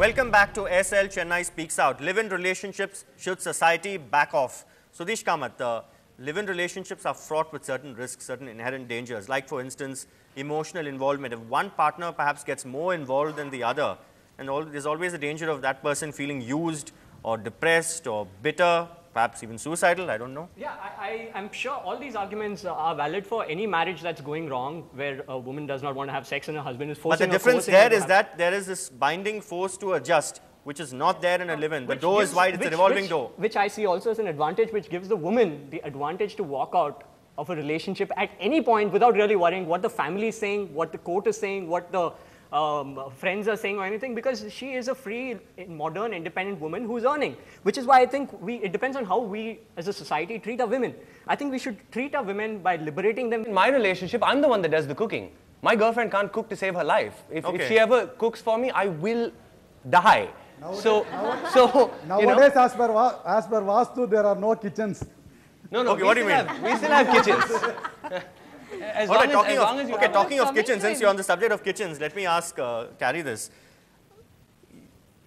Welcome back to SL Chennai Speaks Out. Live-in relationships, should society back off? Sudesh Kamath, live-in relationships are fraught with certain risks, certain inherent dangers, like for instance, emotional involvement. If one partner perhaps gets more involved than the other, and there's always a danger of that person feeling used or depressed or bitter, perhaps even suicidal, I don't know. Yeah, I'm sure all these arguments are valid for any marriage that's going wrong, where a woman does not want to have sex and her husband is forcing her. But the difference there is that there is this binding force to adjust, which is not there in a live-in. The door is wide, it's a revolving door. Which I see also as an advantage, which gives the woman the advantage to walk out of a relationship at any point without really worrying what the family is saying, what the court is saying, what the friends are saying or anything, because she is a free, modern, independent woman who's earning. Which is why I think it depends on how we as a society treat our women. I think we should treat our women by liberating them. In my relationship, I'm the one that does the cooking. My girlfriend can't cook to save her life. If she ever cooks for me, I will die. Nowadays, Nowadays, as per Vastu, there are no kitchens. No, Okay, what do you mean? We still have kitchens. Talking of kitchens, since you're on the subject of kitchens, let me ask Carrie this.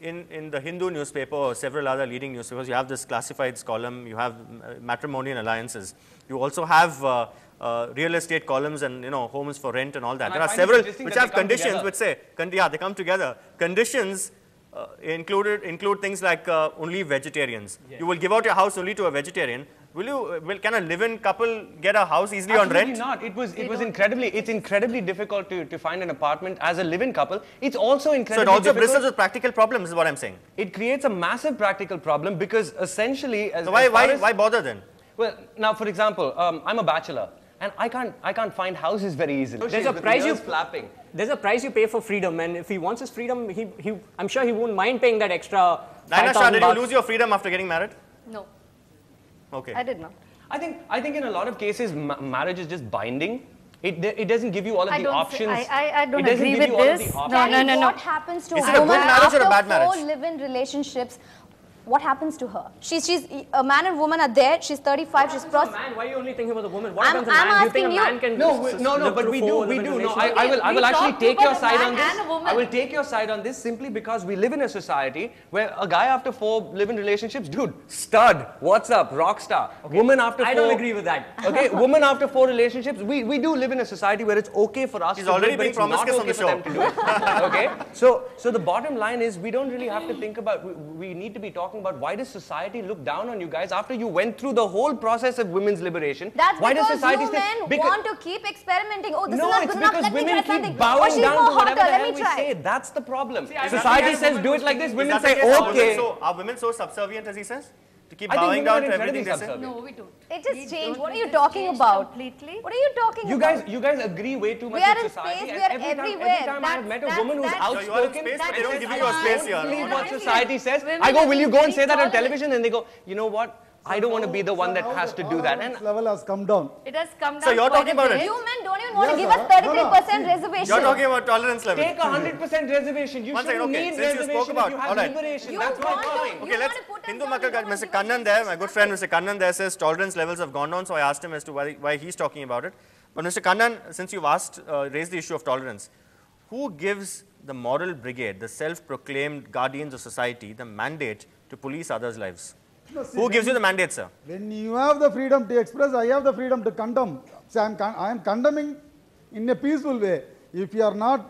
In the Hindu newspaper or several other leading newspapers, you have this classifieds column, you have matrimonial alliances. You also have real estate columns and homes for rent and all that. And there are several which have conditions which say, they come together. Conditions include things like only vegetarians. Yes. You will give out your house only to a vegetarian. Can a live-in couple get a house easily on rent? Absolutely not. It's incredibly difficult to find an apartment as a live-in couple. It's also incredibly difficult. So it also bristles with practical problems is what I'm saying. It creates a massive practical problem because essentially... So why bother then? Well, now for example, I'm a bachelor and I can't find houses very easily. There's a price you pay for freedom, and if he wants his freedom, I'm sure he won't mind paying that extra. Naina Shah, did you lose your freedom after getting married? No. Okay. I did not. I think in a lot of cases, marriage is just binding. It doesn't give you all of the options. I don't agree with this. No. What happens to a woman good marriage or a bad after marriage? 4 live-in relationships? What happens to her? She's a man and woman are there. She's 35. She's man. Why are you only thinking about the woman? What happens to man? You think a man can but we do. No, I will actually take your side on this. I will take your side on this simply because we live in a society where a guy after 4 live-in relationships, dude, stud, what's up, rock star. Okay. Woman after 4. I don't agree with that. Okay, woman after 4 relationships. We do live in a society where it's okay for us to do it, but it's not okay for them to do it. Okay, so the bottom line is we don't really have to think about. We need to be talking about why does society look down on you guys after you went through the whole process of women's liberation. That's why because does society you men want to keep experimenting. Oh, this is not good enough. It's because Let me women try something. keep bowing down to whatever the hell we try. say. That's the problem. See, society says do it like this. Women say okay. Are women so subservient as he says? To keep I bowing think down women to are everything they say? incredibly No, we don't. It just changed. What are you talking about? Completely. What are you talking about? You guys agree way too much We are with in society. space, And we are every everywhere. time I have met a woman who's that's- So you are in outspoken, space, but they that's don't give you a space here. believe what Honestly, society says. women I go, are will you go and very say that on tolerant. television? And they go, you know what? I don't want to be the one that has to do that. And level has come down. It has come down. So you're quite talking a about bit. it. You men don't even want to Yes, give us sir. 33% No, no. reservation. You're talking about tolerance level. take 100% reservation. You One second, shouldn't okay. need Since you reservation spoke about, if you have alright. liberation. You That's my want to- point. You Okay, let's. want to put us Hindu down, Makal, you don't Mr. want to Kannan give there, us my good friend Mr. Kannan there says tolerance levels have gone down, so I asked him as to why he's talking about it. But Mr. Kannan, since you've raised the issue of tolerance, who gives the moral brigade, the self-proclaimed guardians of society, the mandate to police others' lives? No, see, Who gives you the mandate, sir? When you have the freedom to express, I have the freedom to condemn. So I am condemning in a peaceful way. If you are not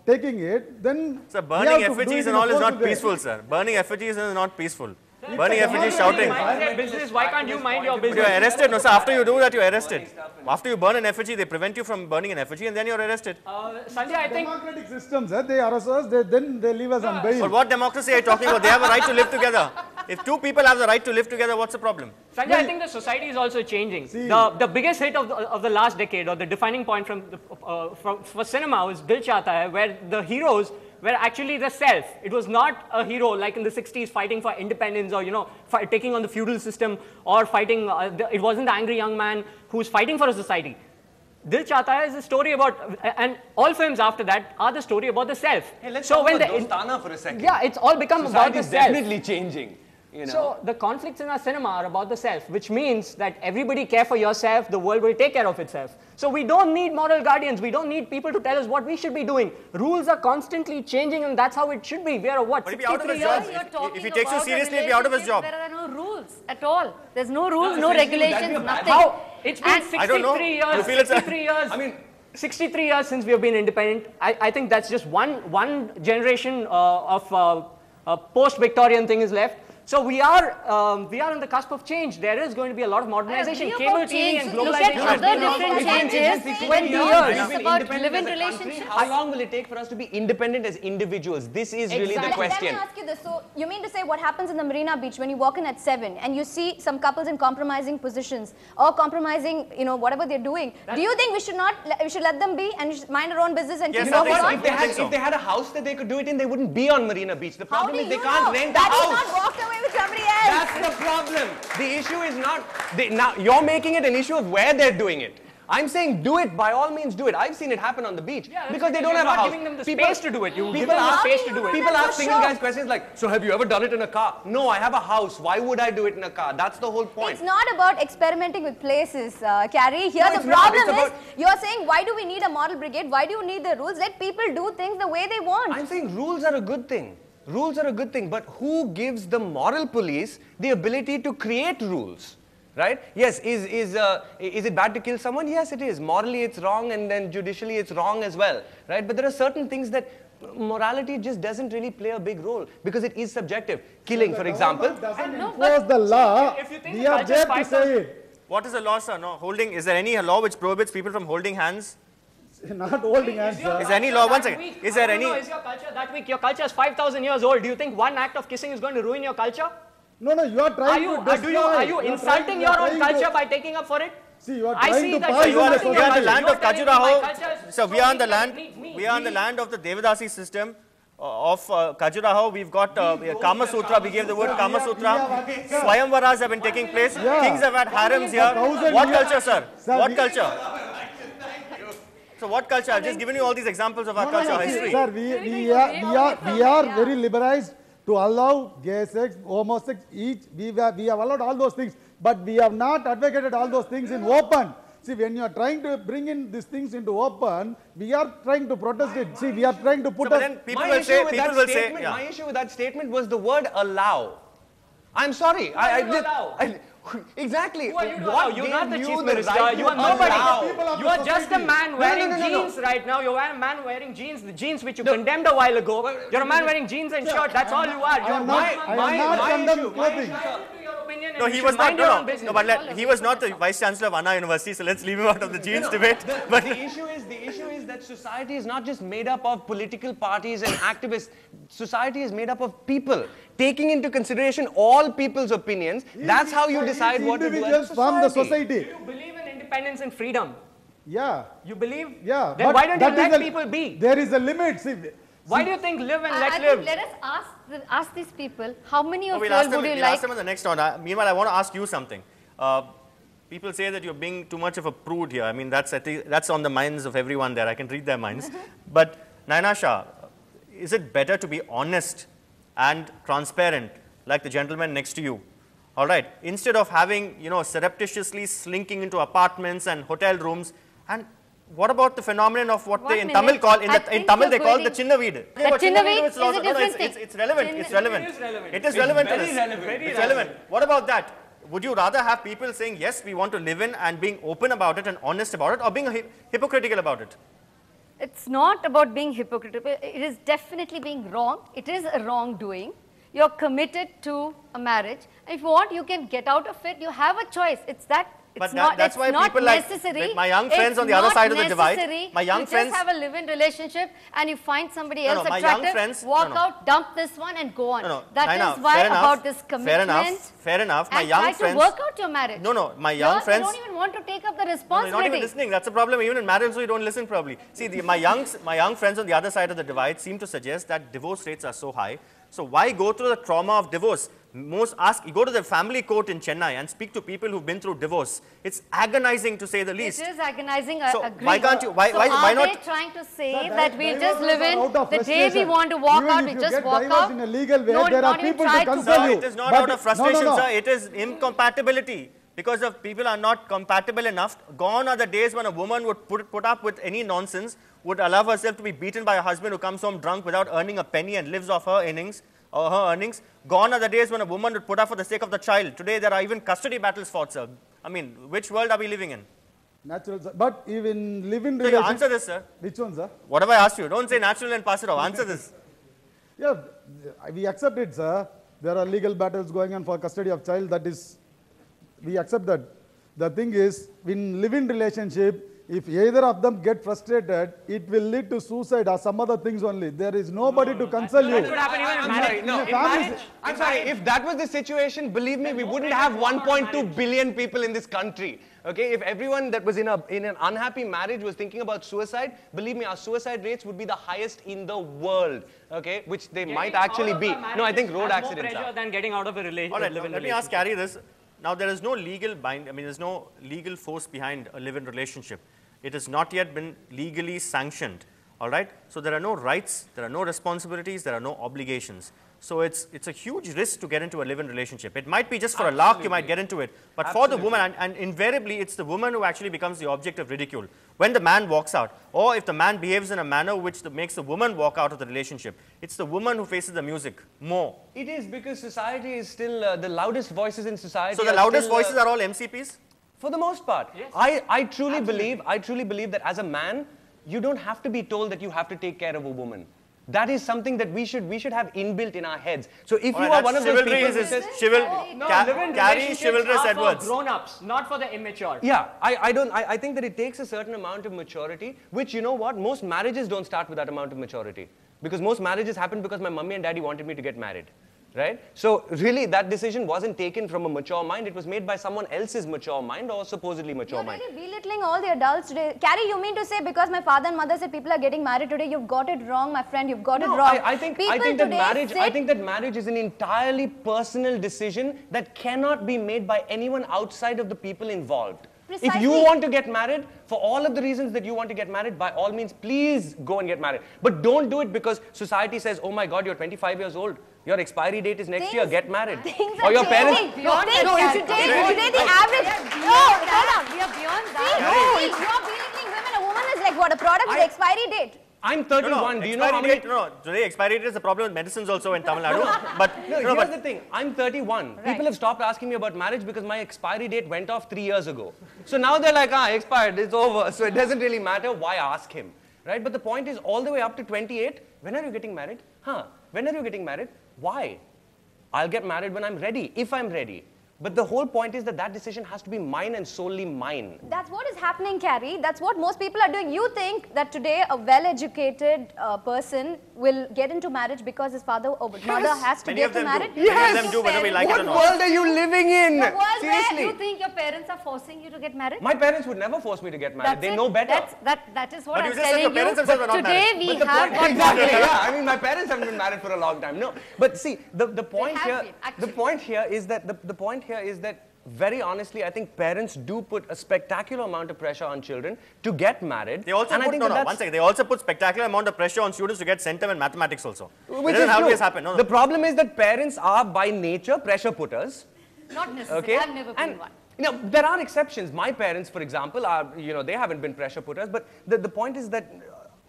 taking it, then Sir, we burning have to do effigies it in and a all is not forceful way. peaceful, sir. Burning effigies is not peaceful. Burning effigies, shouting. Mind their business. Why can't you mind your But you business? are arrested. No, sir, after you do that, you are arrested. After you burn an effigy, they prevent you from burning an effigy and then you are arrested. Sanjay, I think Democratic systems, they arrest us, then they leave us on bail. But what democracy are you talking about? They have a right to live together. If 2 people have the right to live together, what's the problem? Sanjay, I think the society is also changing. See, The biggest hit of the last decade, or the defining point for cinema, was Dil Chahta Hai, where the heroes were actually the self. It was not a hero like in the 60s fighting for independence, or taking on the feudal system, or fighting. It wasn't the angry young man who's fighting for a society. Dil Chahta Hai is a story about, and all films after that are the story about the self. Hey, let's talk about Dostana for a second. Yeah, it's all become about Society the is self. definitely changing. You know? So the conflicts in our cinema are about the self, which means that everybody care for yourself, the world will take care of itself. So we don't need moral guardians. We don't need people to tell us what we should be doing. Rules are constantly changing, and that's how it should be. We are what? But he'll be out of his job. If he takes you seriously, he'll be out of his job. There are no rules at all. There's no rules, no regulations, nothing. How? It's been 63 years. You feel 63 years. I mean, 63 years since we have been independent. I think that's just one generation of post-Victorian thing is left. So we are on the cusp of change. There is going to be a lot of modernization. Cable TV and globalization. Look at other different changes. 20 years. It's about live-in relationships. How long will it take for us to be independent as individuals? This is really the question. Let me ask you this. So you mean to say what happens in the Marina Beach when you walk in at 7 and you see some couples in compromising positions or compromising, you know, whatever they're doing? Do you think we should let them be and we should mind our own business and keep on? If they had a house that they could do it in, they wouldn't be on Marina Beach. The problem is they can't rent a house. That is not walked away with somebody else. That's the problem. The issue is not, now you're making it an issue of where they're doing it. I'm saying do it, by all means do it. I've seen it happen on the beach because they don't have a house. Giving them the space to do it. You give people them the ask, space to do it. People ask single guys questions like, so have you ever done it in a car? No, I have a house. Why would I do it in a car? That's the whole point. It's not about experimenting with places, Carrie. Here the problem is, you're saying, why do we need a model brigade? Why do you need the rules? Let people do things the way they want. I'm saying rules are a good thing. Rules are a good thing, but who gives the moral police the ability to create rules? Right? Yes, is it bad to kill someone? Yes, it is. Morally, it's wrong, and then judicially, it's wrong as well. Right? But there are certain things that morality just doesn't really play a big role because it is subjective. Killing, for example. Doesn't enforce the law. We are there to say it. What is the law, sir? No, holding. Is there any law which prohibits people from holding hands? Not holding hands, sir. Is there any law? One second. Is there any? Is your culture that weak? Your culture is 5,000 years old. Do you think one act of kissing is going to ruin your culture? No, you are trying to destroy. Are you insulting your own culture by taking up for it? See, you are trying to we are on the land of Khajuraho. So we are on the land. We are on the land of the Devadasi system of Khajuraho. We've got Kama Sutra. We gave the word Kama Sutra. Swayamvaras have been taking place. Kings have had harems here. What culture, sir? What culture? So what culture? I've just given you all these examples of our culture history. Sir, we are very liberalized to allow gay sex, homosex, we have allowed all those things, but we have not advocated all those things in open. See, when you are trying to bring in these things into open, we are trying to protest it. See, we are trying to put people will say, my issue with that statement was the word allow. I'm sorry. Exactly. Who are you to allow? You're not the chief minister. You are nobody. You are just a man wearing jeans right now. You're a man wearing jeans, the jeans which you condemned a while ago. You're a man wearing jeans and shirt. That's all you are. You're my issue. No, he was not. No, but he was not the vice chancellor of Anna University. So let's leave him out of the jeans debate. But the issue is that society is not just made up of political parties and activists. Society is made up of people. Taking into consideration all people's opinions, that's how you decide what to do as a from the society. Do you believe in independence and freedom? Yeah. You believe? Yeah. Then why don't you let people be? There is a limit. Why do you think live and let I live? think let us ask these people, how many of you would you like? Ask them on the next one. Meanwhile, I want to ask you something. People say that you're being too much of a prude here. I mean, that's on the minds of everyone there. I can read their minds. But Naina Shah, is it better to be honest and transparent like the gentleman next to you? All right, instead of having, surreptitiously slinking into apartments and hotel rooms. And what about the phenomenon of what they in Tamil call, in Tamil they call the chinna veed? The chinna veed is a different thing. It's relevant. It's relevant. It is relevant to this. It's relevant. What about that? Would you rather have people saying, yes, we want to live in and being open about it and honest about it, or being hypocritical about it? It's not about being hypocritical. It is definitely being wrong. It is a wrongdoing. You're committed to a marriage. If you want, you can get out of it. You have a choice. It's that. It's that's why people necessary. like my young friends on the other side of the divide. My young friends just have a live-in relationship and you find somebody else attractive, walk out, dump this one and go on. That is why about this commitment. Fair enough. My and young try friends to work out your marriage. No, my young friends. They don't even want to take up the responsibility. You're not even listening. That's the problem. Even in marriage, so you don't listen probably. See, my young friends on the other side of the divide seem to suggest that divorce rates are so high So why go through the trauma of divorce? You go to the family court in Chennai and speak to people who've been through divorce. It's agonizing to say the least. It is agonizing. So why can't you? Why not? Are they trying to say that we'll just live in the day we want to walk out, we just walk out? In a legal way, No, there are not even people to try to console you. It is not out of frustration, no. sir. It is incompatibility. Because if people are not compatible enough, gone are the days when a woman would put up with any nonsense, would allow herself to be beaten by a husband who comes home drunk without earning a penny and lives off her earnings. Gone are the days when a woman would put up for the sake of the child. Today there are even custody battles fought, sir. I mean, which world are we living in? Natural, sir. But even living So relationship. you answer this, sir. Which one, sir? What have I asked you? Don't say natural and pass it off. Answer this. Yeah, we accept it, sir. There are legal battles going on for custody of child. That is, we accept that. The thing is, in living relationship, if either of them get frustrated, it will lead to suicide or some other things only. There is nobody to console you. That could happen even in marriage. No, in marriage, I'm sorry, if that was the situation, believe me, we wouldn't have 1.2 billion people in this country. Okay, if everyone that was in an unhappy marriage was thinking about suicide, believe me, our suicide rates would be the highest in the world. Okay, which they might actually be. No, I think road accidents more pressure than getting out of a relationship. All right, let me ask Carrie this. Now, there is no legal there's no legal force behind a live-in relationship. It has not yet been legally sanctioned. All right? So there are no rights, there are no responsibilities, there are no obligations. So it's a huge risk to get into a live-in relationship. It might be just for a lark, you might get into it. But for the woman, and invariably, it's the woman who actually becomes the object of ridicule. When the man walks out, or if the man behaves in a manner which makes the woman walk out of the relationship, it's the woman who faces the music more. It is because society is still the loudest voices in society. So the loudest voices are all MCPs? For the most part. Yes. I truly believe that as a man, you don't have to be told that you have to take care of a woman. That is something that we should have inbuilt in our heads. So if you are one of those people who says Carrie chivalrous Edwards. For grown-ups, not for the immature. Yeah, I think that it takes a certain amount of maturity, which, you know what, most marriages don't start with that amount of maturity. Because most marriages happen because my mummy and daddy wanted me to get married. Right? So really that decision wasn't taken from a mature mind, it was made by someone else's mature mind or supposedly mature mind. You're really belittling all the adults today. Carrie, you mean to say because my father and mother said people are getting married today, you've got it wrong, my friend, you've got it wrong. I think that marriage is an entirely personal decision that cannot be made by anyone outside of the people involved. Precisely. If you want to get married, for all of the reasons that you want to get married, by all means, please go and get married. But don't do it because society says, oh my God, you're 25 years old. Your expiry date is next year. Get married. Or your parents. Today the average. No, we are beyond that. You're belittling women. A woman is like what? A product with expiry date. I'm 31. Do you know how many? Today expiry date is a problem with medicines also in Tamil Nadu. But here's the thing. I'm 31. Right. People have stopped asking me about marriage because my expiry date went off 3 years ago. So now they're like, expired. It's over. So it doesn't really matter. Why ask him? Right? But the point is, all the way up to 28, when are you getting married? When are you getting married? Why? I'll get married when I'm ready, if I'm ready. But the whole point is that decision has to be mine and solely mine. That's what is happening, Carrie. That's what most people are doing. You think that today a well-educated person will get into marriage because his father or mother has to get married? Many of them do, whether we like it or not. What world are you living in? The world Seriously. where you think your parents are forcing you to get married? My parents would never force me to get married. They know better. That is what I'm telling you. But today we have exactly. Yeah, I mean, my parents haven't been married for a long time. No, but see, the point here is that very honestly, I think parents do put a spectacular amount of pressure on children to get married. They also They also put spectacular amount of pressure on students to get center in mathematics also. Which doesn't always happen. The problem is that parents are by nature pressure putters. Not necessarily. Okay? I've never been one. You know, there are exceptions. My parents, for example, are, they haven't been pressure putters. But the point is that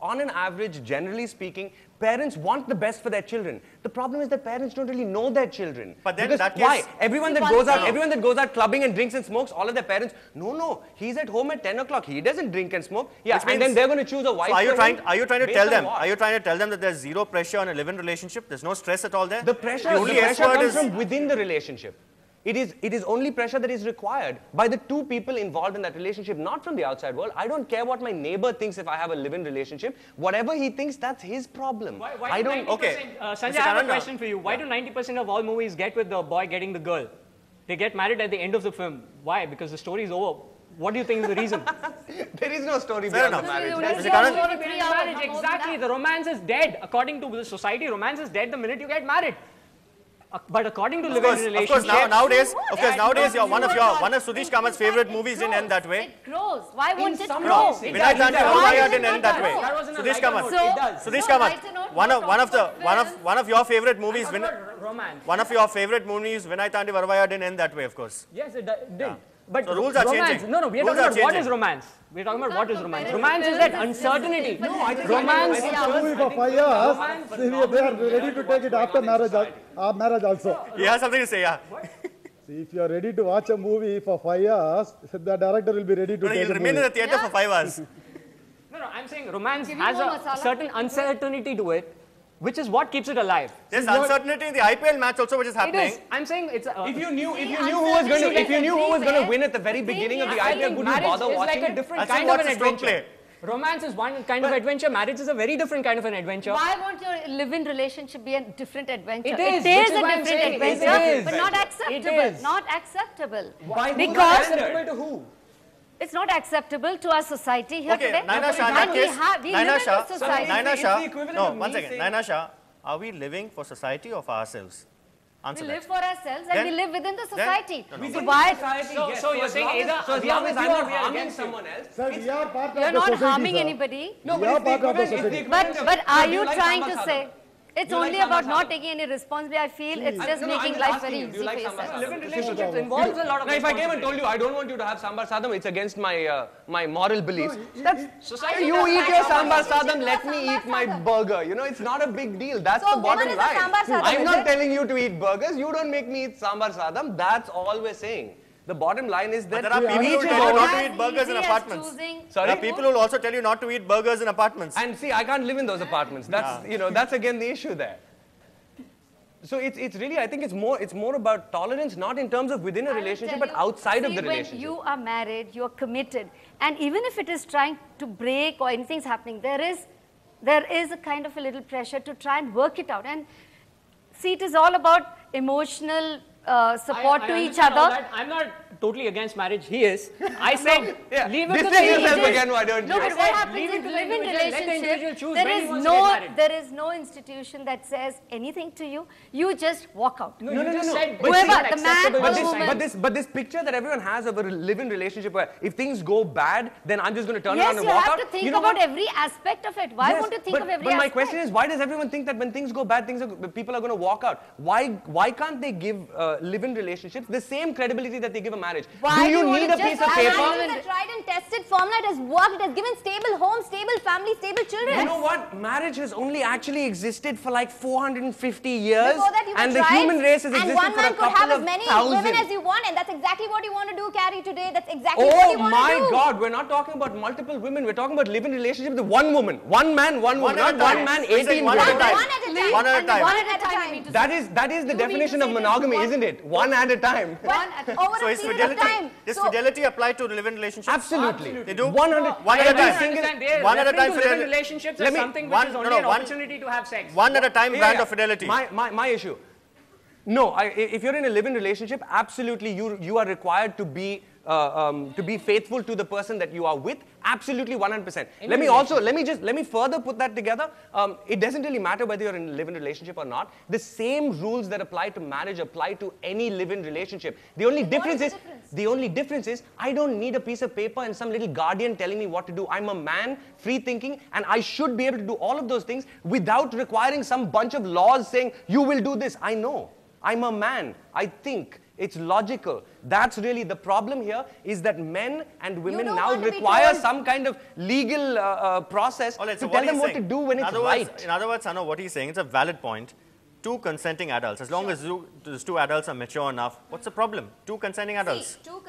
on an average, generally speaking, parents want the best for their children. The problem is that parents don't really know their children. But then because why? Everyone that goes out clubbing and drinks and smokes, all of their parents, no, he's at home at 10 o'clock. He doesn't drink and smoke. Yeah, and then they're going to choose a wife. So are you trying to tell them that there's zero pressure on a live-in relationship? There's no stress at all there? The pressure comes from within the relationship. It is only pressure that is required by the two people involved in that relationship, not from the outside world. I don't care what my neighbor thinks if I have a live-in relationship. Whatever he thinks, that's his problem. I don't. Okay. Sanjay, I have a question for you. Why do 90% of all movies get with the boy getting the girl? They get married at the end of the film. Why? Because the story is over. What do you think is the reason? There is no story behind the marriage. Marriage, exactly. The romance is dead. According to the society, romance is dead the minute you get married. But according to living relationships, nowadays, one of Sudhish Kamat's favorite movies didn't end that way. It grows. Why won't it grow? Vinay Tandi Varavaya didn't end that way. Sudhish Kamat. Sudhish Kamat. One of your favorite movies. One of your favorite movies, Vinay Tandi Varavaya, didn't end that way, of course. Yes, it did. But so rules are changing. No, we are talking about what is romance. We are talking about what is romance. Romance is that uncertainty. Romance. Movie for 5 years. They are ready to take it after marriage also. He has something to say, yeah. See, if you are ready to watch a movie for 5 years, the director will be ready to take it. He'll remain in the theatre for 5 hours. No, I'm saying romance has a certain uncertainty to it, which is what keeps it alive. There's uncertainty in the IPL match also, which is happening. It is. I'm saying it's. If you knew who was going to win at the very beginning of the IPL, would you bother watching it? Marriage is like a different kind of an adventure. Romance is one kind of adventure. Marriage is a very different kind of an adventure. Why won't your live-in relationship be a different adventure? It is a different adventure, but not acceptable. Not acceptable. Why? Because acceptable to who? It's not acceptable to our society here today. Naina Shah, we live in a society. Naina Shah, no, one second. Naina Shah, are we living for society or for ourselves? Answer we that. live for ourselves and we live within the society. So why? So you're saying either we are with you or we are against someone else. Sir, we are part of the You're not society, harming sir. anybody. No, We are part of the society. But are you trying to say? It's only about not taking any responsibility. I feel it's just making life very easy for yourself. Living relationships involves a lot of. Now, if I came and told you I don't want you to have sambar sadam, it's against my moral beliefs. That's society. You eat your sambar sadam, let me eat my burger. You know, it's not a big deal. That's the bottom line. I'm not telling you to eat burgers. You don't make me eat sambar sadam. That's all we're saying. The bottom line is that there are people who tell you not to eat burgers in apartments. Sorry? There are people who will also tell you not to eat burgers in apartments. And see, I can't live in those apartments. That's that's again the issue there. So it's really, I think it's more about tolerance, not in terms of within a relationship, but outside of the relationship. When you are married, you are committed, and even if it is trying to break or anything's happening, there is a kind of a little pressure to try and work it out. And see, it is all about emotional support to each other. I'm not totally against marriage. He is. I said, leave it to the Distance yourself again, why don't you? No, but what happens is live-in relationship, there is no institution that says anything to you. You just walk out. No. Whoever, the man or the woman. But this picture that everyone has of a live-in relationship where if things go bad, then I'm just going to turn around and walk out. Yes, you have to think about every aspect of it. Why won't you think of every aspect? But my question is, why does everyone think that when things go bad, people are going to walk out? Why can't they give live-in relationships the same credibility that they give a marriage? Why do you need a piece of paper? The tried and tested formula, it has worked. It has given stable home, stable family, stable children. You know what? Marriage has only actually existed for like 450 years. Before that, you and the human race has existed for a couple of thousand. And one man could have as many women as you want, and that's exactly what you want to do, Carrie, today. That's exactly what you want to do. Oh my God, we're not talking about multiple women. We're talking about live-in relationships with one woman. One man, one woman. Not one man, 18 women. One at a time. One at a time. That is the definition of monogamy, isn't it? One at a time. Over a period of time. Does fidelity apply to live-in relationships? Absolutely. They do? 100. One at a time. One at a time. Live-in relationships is something which is only an opportunity to have sex. One at a time brand of fidelity. My issue. No, if you're in a live-in relationship, absolutely you are required to be faithful to the person that you are with. Absolutely 100%. Let me further put that together. It doesn't really matter whether you're in a live-in relationship or not. The same rules that apply to marriage apply to any live-in relationship. The only difference is I don't need a piece of paper and some little guardian telling me what to do. I'm a man, free thinking, and I should be able to do all of those things without requiring some bunch of laws saying you will do this. I know. I'm a man. I think. It's logical. That's really the problem here, is that men and women now require some kind of legal process to tell them what to do when it's right. In other words, I know what he's saying. It's a valid point. Two consenting adults. As long as those two adults are mature enough, what's the problem? Two consenting adults. See, two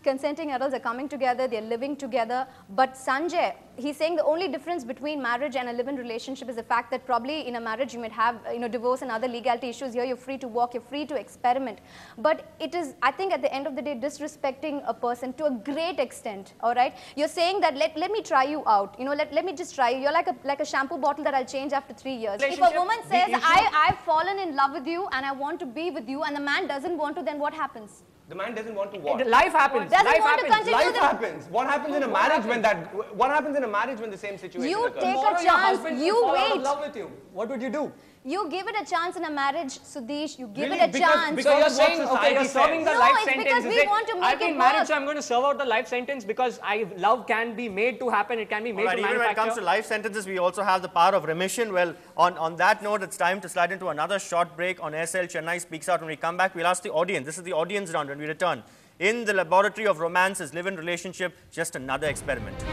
consenting adults are coming together, they're living together. But Sanjay, he's saying the only difference between marriage and a live-in relationship is the fact that probably in a marriage you might have divorce and other legality issues. Here you're free to walk, you're free to experiment. But it is, I think at the end of the day, disrespecting a person to a great extent, all right? You're saying that let me try you out. Let me just try you. You're like a shampoo bottle that I'll change after 3 years. If a woman says, I've fallen in love with you and I want to be with you, and the man doesn't want to, then what happens? The man doesn't want to what? Life happens. Doesn't Life want to happens. continue. Life happens. What happens in a marriage when that? What happens in a marriage when the same situation You occurs? take Tomorrow a your chance. husband You could fall out of wait. love with you. What would you do? You give it a chance in a marriage, Sudesh. You give Really? it a chance. Because So you're of what saying, okay, society you're serving says. the No, life it's sentence. because Is we it, want to make I've been it married, work. so I'm going to serve out the life sentence because love can be made to happen. It can be made Right, to even when it manufacture. comes to life sentences, we also have the power of remission. Well, on that note, it's time to slide into another short break on SL Chennai Speaks Out. When we come back, we'll ask the audience. This is the audience round when we return. In the laboratory of romance is live-in relationship, just another experiment.